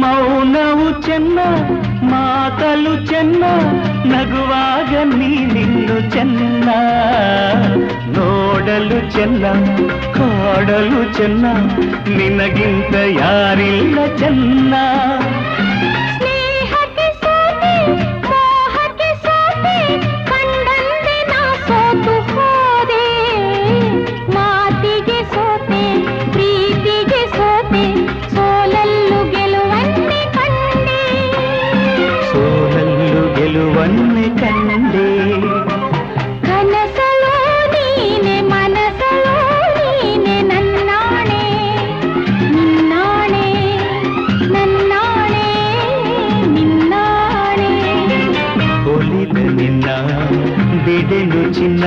ಮೌನವು ಚೆನ್ನ ಮಾತಲು ಚೆನ್ನ ನಗುವಾಗ ನೀನಿನ್ನು ಚೆನ್ನ ನೋಡಲು ಚೆನ್ನ ಕಾಡಲು ಚೆನ್ನ ನಿನಗಿಂತ ಯಾರಿಲ್ಲ ಚೆನ್ನ ಗೆಲುವನ್ನೇ ಕಂಡೆ ಕನಸಲೋ ನೀನೆ ಮನಸಲೋ ನೀನೆ ನನ್ನಾಣೆ ನಿನ್ನಾಣೆ ನನ್ನಾಣೆ ನಿನ್ನಾಣೆ ಒಲಿದ ನಿನ್ನ ಬಿಡೆನು ಚಿನ್ನ